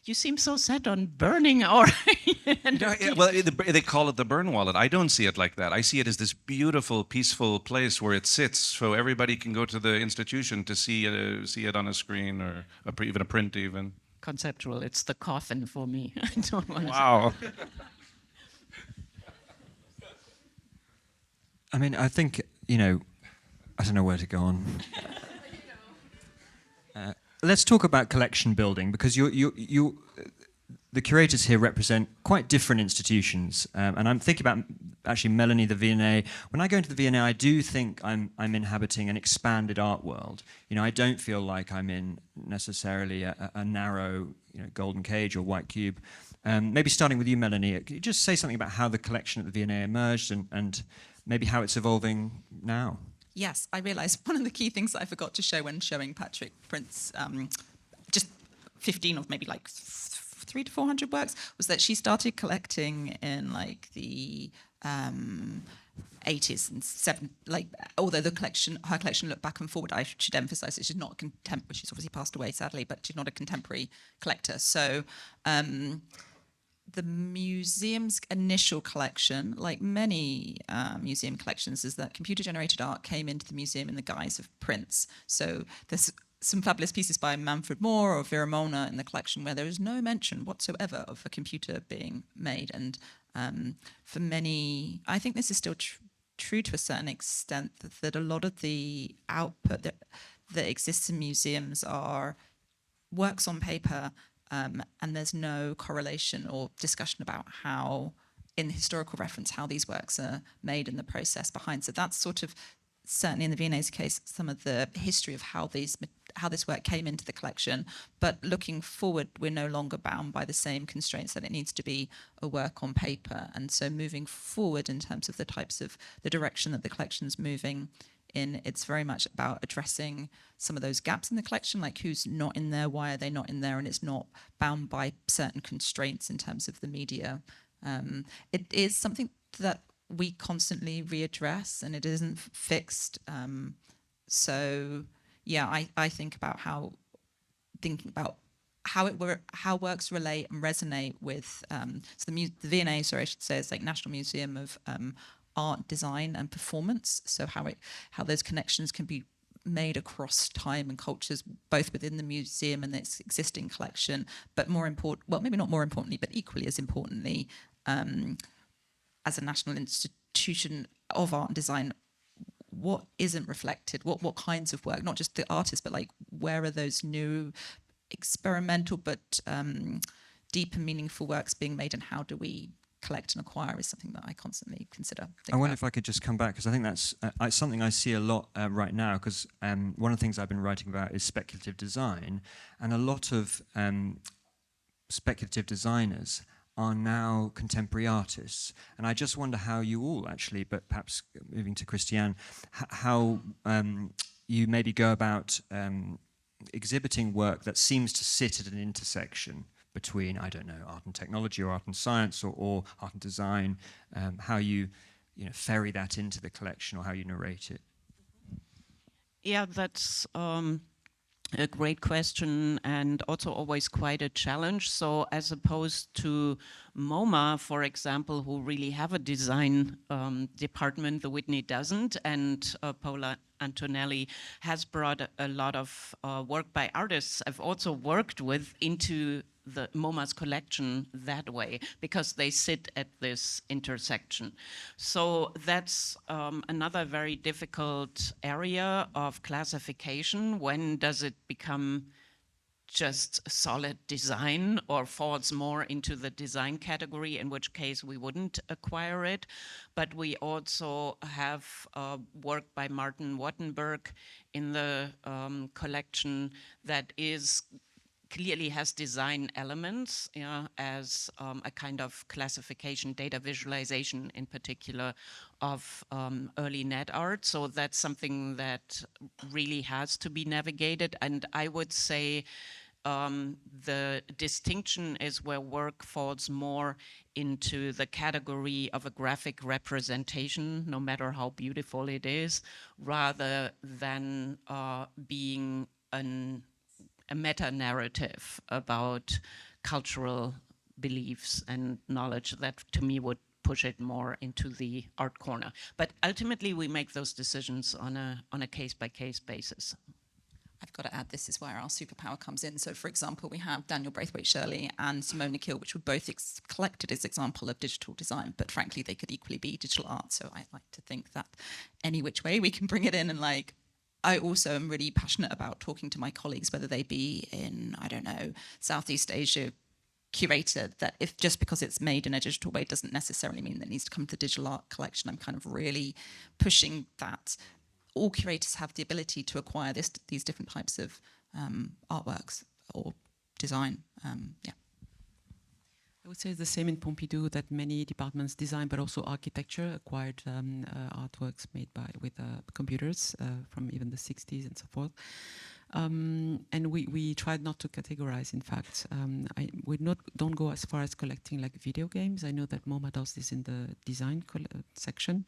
you seem so set on burning our Well, they call it the burn wallet. I don't see it like that. I see it as this beautiful, peaceful place where it sits, so everybody can go to the institution to see it on a screen or even a print even. Conceptual. It's the coffin for me. I don't want to. Wow. I mean, I think, I don't know where to go on. Let's talk about collection building, because the curators here represent quite different institutions. And I'm thinking about, actually, Melanie, the V&A. When I go into the V&A, I do think I'm inhabiting an expanded art world. I don't feel like I'm in necessarily a narrow, golden cage or white cube. Maybe starting with you, Melanie, could you just say something about how the collection at the V&A emerged and maybe how it's evolving now? Yes, I realised one of the key things that I forgot to show when showing Patrick Prince's just 15 of maybe like 300 to 400 works was that she started collecting in like the 80s and although her collection looked back and forward, I should emphasize that she's not a contemporary, she's obviously passed away sadly, but she's not a contemporary collector. So the museum's initial collection, like many museum collections, is that computer-generated art came into the museum in the guise of prints. So there's some fabulous pieces by Manfred Moore or Vera Molnar in the collection where there is no mention whatsoever of a computer being made. And for many, I think this is still true to a certain extent, that a lot of the output that exists in museums are works on paper, and there's no correlation or discussion about how, in historical reference, how these works are made and the process behind. So that's sort of, certainly in the V&A's case, some of the history of how this work came into the collection. But looking forward, we're no longer bound by the same constraints that it needs to be a work on paper. And so moving forward in terms of the types of the direction that the collection's moving in, it's very much about addressing some of those gaps in the collection, like who's not in there, why are they not in there, and it's not bound by certain constraints in terms of the media. It is something that we constantly readdress, and it isn't fixed. So yeah, I think about how works relate and resonate with so the V&A, sorry, I should say, is like National Museum of Art, Design and Performance. So how those connections can be made across time and cultures, both within the museum and its existing collection, but more important, well, maybe not more importantly, but equally as importantly, as a national institution of art and design, what isn't reflected, what kinds of work, not just the artists, but like where are those new experimental but deep and meaningful works being made, and how do we collect and acquire, is something that I constantly consider. I wonder if I could just come back, because I think that's something I see a lot right now, because one of the things I've been writing about is speculative design, and a lot of speculative designers are now contemporary artists. And I just wonder how you all actually, but perhaps moving to Christiane, how you maybe go about exhibiting work that seems to sit at an intersection between, I don't know, art and technology or art and science or art and design, how you ferry that into the collection or how you narrate it. Yeah, that's a great question, and also always quite a challenge. So as opposed to MoMA, for example, who really have a design department, the Whitney doesn't, and Paola Antonelli has brought a lot of work by artists I've also worked with into the MoMA's collection that way, because they sit at this intersection. So that's another very difficult area of classification. When does it become just solid design or falls more into the design category, in which case we wouldn't acquire it? But we also have work by Martin Wattenberg in the collection that is clearly has design elements, as a kind of classification, data visualization in particular, of early net art. So that's something that really has to be navigated. And I would say the distinction is where work falls more into the category of a graphic representation, no matter how beautiful it is, rather than being a meta-narrative about cultural beliefs and knowledge that, to me, would push it more into the art corner. But ultimately, we make those decisions on a case-by-case basis. I've got to add, this is where our superpower comes in. So, for example, we have Daniel Braithwaite-Shirley and Simone Nikhil, which were both collected as example of digital design, but frankly, they could equally be digital art. So I like to think that any which way we can bring it in, and I also am really passionate about talking to my colleagues, whether they be in, I don't know, Southeast Asia, Curator, that if just because it's made in a digital way doesn't necessarily mean that it needs to come to the digital art collection. I'm kind of really pushing that all curators have the ability to acquire these different types of artworks or design. Yeah. I would say the same in Pompidou, that many departments, design but also architecture, acquired artworks made with computers from even the 60s and so forth. And we tried not to categorize, in fact. We don't go as far as collecting like video games. I know that MoMA does this in the design section.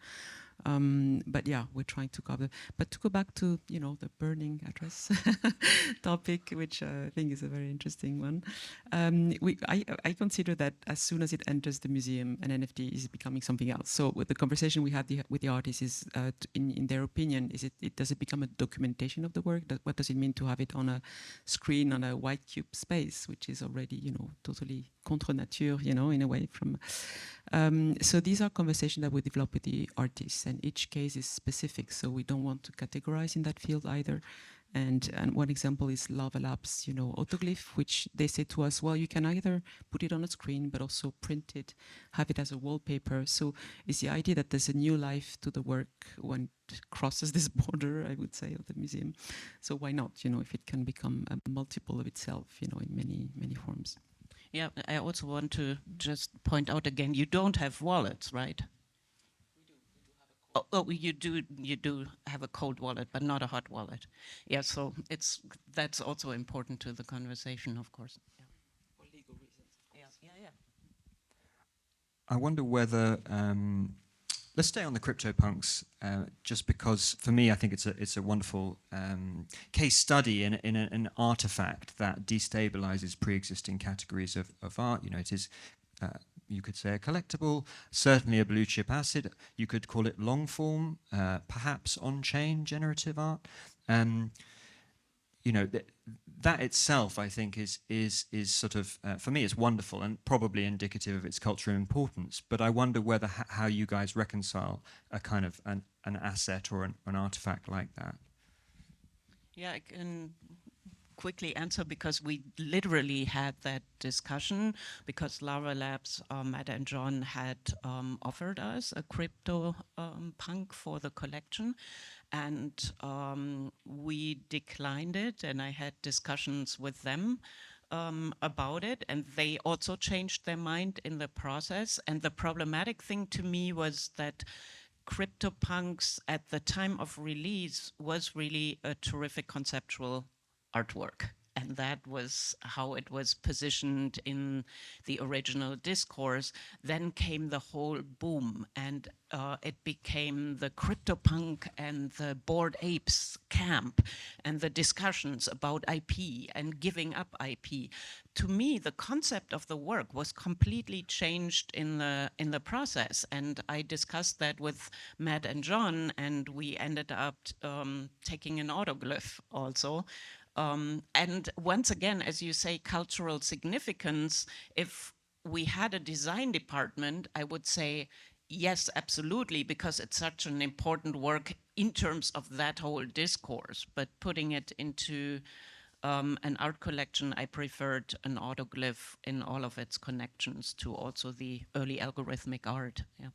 But yeah, we're trying to cover. But to go back to, you know, the burning address topic, which I think is a very interesting one. I consider that as soon as it enters the museum, an NFT is becoming something else. So with the conversation we had with the artists is, in their opinion, does it become a documentation of the work? What does it mean to have it on a screen on a white cube space, which is already, you know, totally contre nature, you know, in a way from. So these are conversations that we develop with the artists, and each case is specific, so we don't want to categorize in that field either. And one example is Lava Labs, you know, autoglyph, which they say to us, well, you can either put it on a screen, but also print it, have it as a wallpaper. So it's the idea that there's a new life to the work when it crosses this border, I would say, of the museum. So why not, you know, if it can become a multiple of itself, you know, in many, many forms. Yeah, I also want to just point out again, you don't have wallets, right? You do have a cold wallet, but not a hot wallet. Yeah, so that's also important to the conversation, of course. Yeah. For legal reasons. Yeah. I wonder whether let's stay on the CryptoPunks, just because for me I think it's a wonderful case study in an artifact that destabilizes pre-existing categories of art. You know, it is. You could say a collectible, certainly a blue chip acid. You could call it long form, perhaps on-chain generative art. You know, that itself, I think, is sort of, for me, is wonderful and probably indicative of its cultural importance. But I wonder whether how you guys reconcile a kind of an asset or an artifact like that. Yeah, I can quickly answer because we literally had that discussion because Lava Labs, Matt and John had offered us a crypto punk for the collection, and we declined it, and I had discussions with them about it, and they also changed their mind in the process. And the problematic thing to me was that CryptoPunks at the time of release was really a terrific conceptual artwork. And that was how it was positioned in the original discourse. Then came the whole boom, and it became the CryptoPunk and the Bored Apes camp, and the discussions about IP and giving up IP. To me, the concept of the work was completely changed in the process, and I discussed that with Matt and John, and we ended up taking an autoglyph also. And once again, as you say, cultural significance, if we had a design department, I would say, yes, absolutely, because it's such an important work in terms of that whole discourse. But putting it into an art collection, I preferred an autoglyph in all of its connections to also the early algorithmic art. Yeah.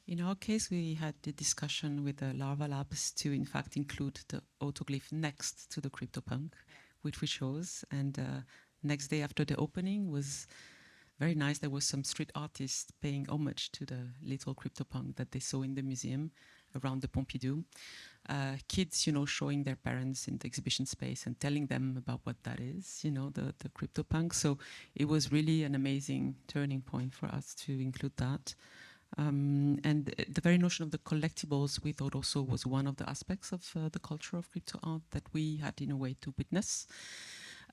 In our case, we had the discussion with the Lava Labs to, in fact, include the autoglyph next to the CryptoPunk, which we chose. And next day after the opening was very nice. There was some street artists paying homage to the little CryptoPunk that they saw in the museum around the Pompidou. Kids, you know, showing their parents in the exhibition space and telling them about what that is, you know, the CryptoPunk. So it was really an amazing turning point for us to include that. And the very notion of the collectibles, we thought also was one of the aspects of the culture of crypto art that we had in a way to witness.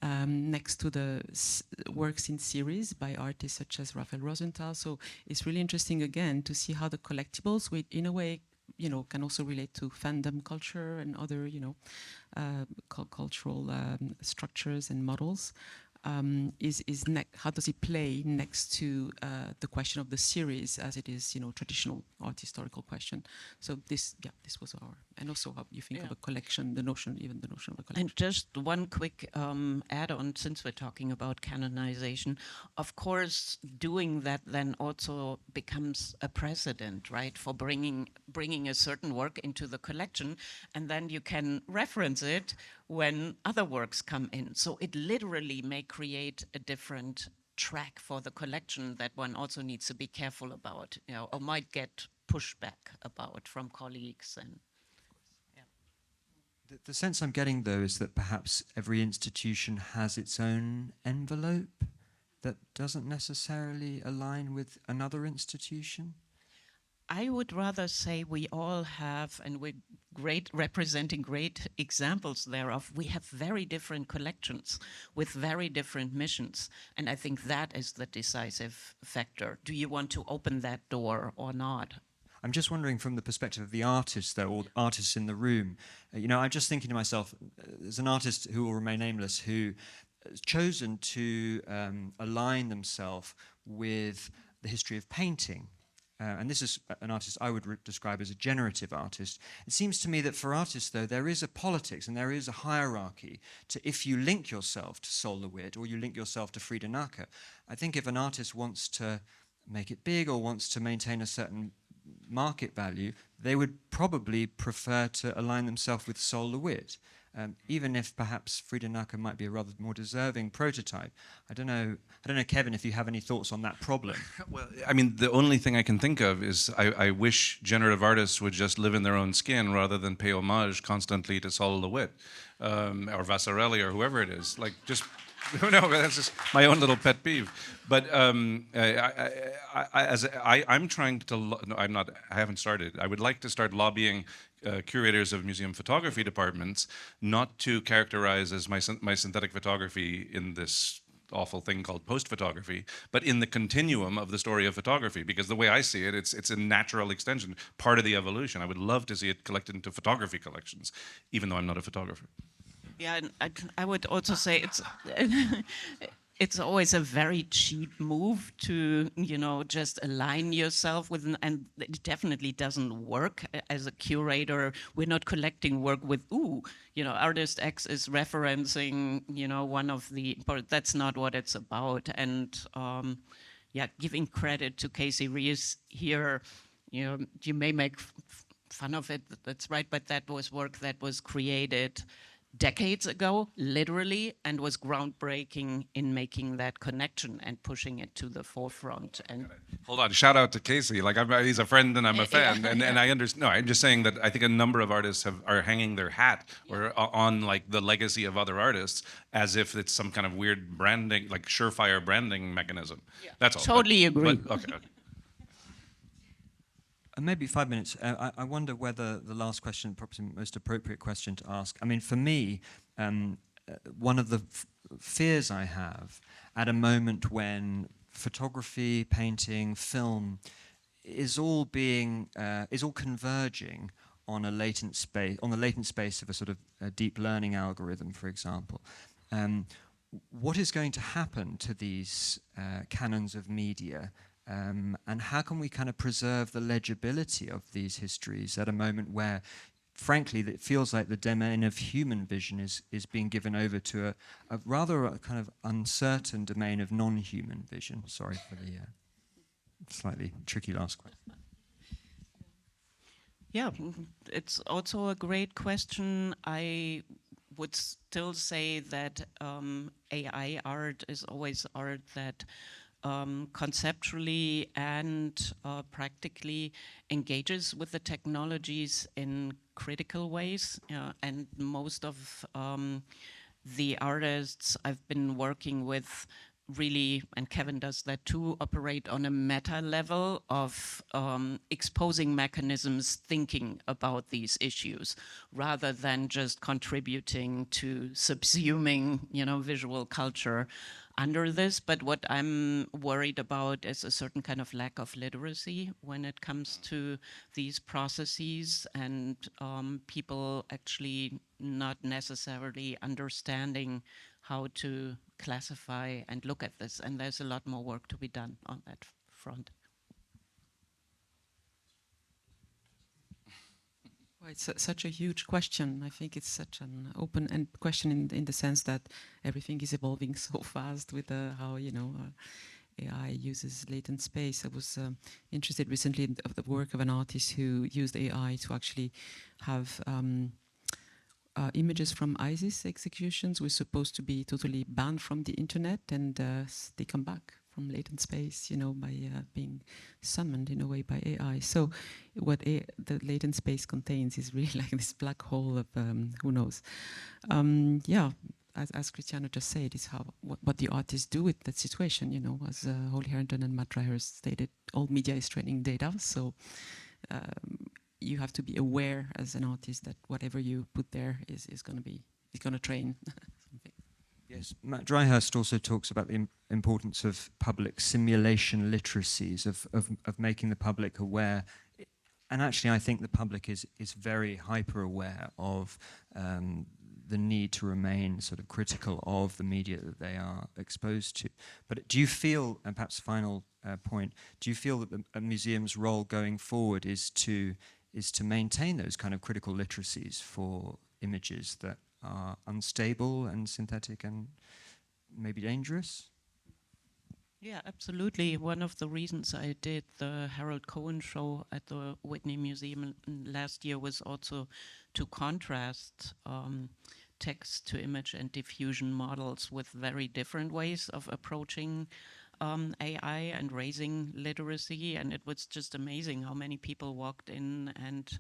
Next to the works in series by artists such as Raphael Rosenthal. So it's really interesting again to see how the collectibles, in a way, you know, can also relate to fandom culture and other, you know, cultural structures and models. How does it play next to the question of the series as it is, you know, traditional art historical question. So this was and also how you think of a collection, the notion of a collection. And just one quick add-on, since we're talking about canonization, of course, doing that then also becomes a precedent, right, for bringing a certain work into the collection, and then you can reference it when other works come in. So it literally may create a different track for the collection that one also needs to be careful about, you know, or might get pushback about from colleagues. And The sense I'm getting, though, is that perhaps every institution has its own envelope that doesn't necessarily align with another institution. I would rather say we all have, and we're great, representing great examples thereof. We have very different collections with very different missions. And I think that is the decisive factor. Do you want to open that door or not? I'm just wondering from the perspective of the artist, though, or artists in the room. I'm just thinking to myself, there's an artist who will remain nameless who has chosen to align themselves with the history of painting. And this is an artist I would describe as a generative artist. It seems to me that for artists, though, there is a politics and there is a hierarchy to if you link yourself to Sol LeWitt or you link yourself to Frida Naka. I think if an artist wants to make it big or wants to maintain a certain market value, they would probably prefer to align themselves with Sol LeWitt, even if perhaps Frida Naka might be a rather more deserving prototype. I don't know, Kevin, if you have any thoughts on that problem. Well, I mean, the only thing I can think of is I wish generative artists would just live in their own skin rather than pay homage constantly to Sol LeWitt or Vasarely or whoever it is. Like, just no, that's just my own little pet peeve. But I'm trying to. No, I'm not. I haven't started. I would like to start lobbying curators of museum photography departments not to characterize as my synthetic photography in this awful thing called post photography, but in the continuum of the story of photography. Because the way I see it, it's a natural extension, part of the evolution. I would love to see it collected into photography collections, even though I'm not a photographer. Yeah, and I would also say it's always a very cheap move to, just align yourself with, and it definitely doesn't work as a curator. We're not collecting work with, artist X is referencing, one of the, but that's not what it's about. And giving credit to Casey Rees here, you may make fun of it, that's right, but that was work that was created decades ago, literally, and was groundbreaking in making that connection and pushing it to the forefront. And hold on, shout out to Casey. Like he's a friend and I'm a fan, and I understand. No, I'm just saying that I think a number of artists are hanging their hat or on like the legacy of other artists as if it's some kind of weird branding, like surefire branding mechanism. Yeah. That's all. Totally agree. Okay. Maybe 5 minutes. I wonder whether the last question, perhaps the most appropriate question to ask. I mean, for me, one of the fears I have at a moment when photography, painting, film is all converging on a latent space, on the latent space of a sort of a deep learning algorithm, for example. What is going to happen to these canons of media? And how can we kind of preserve the legibility of these histories at a moment where, frankly, it feels like the domain of human vision is being given over to a rather kind of uncertain domain of non-human vision? Sorry for the slightly tricky last question. Yeah, it's also a great question. I would still say that AI art is always art that conceptually and practically engages with the technologies in critical ways. And most of the artists I've been working with really, and Kevin does that too, operate on a meta level of exposing mechanisms, thinking about these issues, rather than just contributing to subsuming, visual culture under this. But what I'm worried about is a certain kind of lack of literacy when it comes to these processes, and people actually not necessarily understanding how to classify and look at this. And there's a lot more work to be done on that front. Well, it's such a huge question. I think it's such an open-end question in the sense that everything is evolving so fast with how AI uses latent space. I was interested recently in the work of an artist who used AI to actually have images from ISIS executions were supposed to be totally banned from the internet, and they come back from latent space, by being summoned in a way by AI. So what the latent space contains is really like this black hole of who knows. As Christiane just said, is what the artists do with that situation. As Holly Harrington and Matt Dreyer stated, all media is training data. So you have to be aware as an artist that whatever you put there is going to train something. Yes, Matt Dryhurst also talks about the importance of public simulation literacies, of making the public aware. And actually, I think the public is very hyper-aware of the need to remain sort of critical of the media that they are exposed to. But do you feel, and perhaps final point, do you feel that a museum's role going forward is to maintain those kind of critical literacies for images that are unstable and synthetic and maybe dangerous? Yeah, absolutely. One of the reasons I did the Harold Cohen show at the Whitney Museum last year was also to contrast text-to-image and diffusion models with very different ways of approaching AI and raising literacy. And it was just amazing how many people walked in and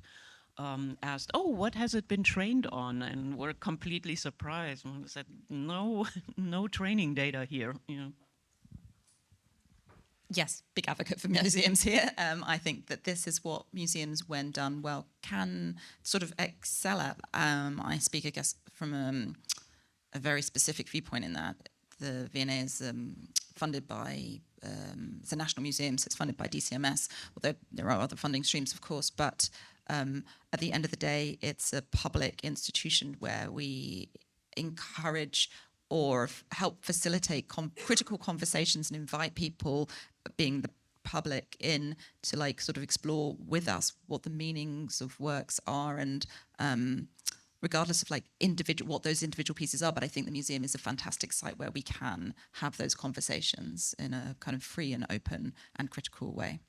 asked, "Oh, what has it been trained on?" And were completely surprised and said, "No, no training data here." Yes, big advocate for museums here. I think that this is what museums, when done well, can sort of excel at. I speak, I guess, from a very specific viewpoint in that the V&A is funded by, it's a national museum, so it's funded by DCMS, although there are other funding streams, of course, but at the end of the day, it's a public institution where we encourage or help facilitate critical conversations and invite people, being the public, in to like sort of explore with us what the meanings of works are, and regardless of like what those individual pieces are. But I think the museum is a fantastic site where we can have those conversations in a kind of free and open and critical way.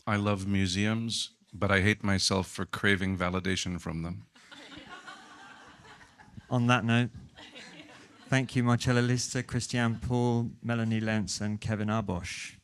I love museums, but I hate myself for craving validation from them. On that note, thank you, Marcella, Lista, Christiane, Paul, Melanie, Lenz, and Kevin Abosch.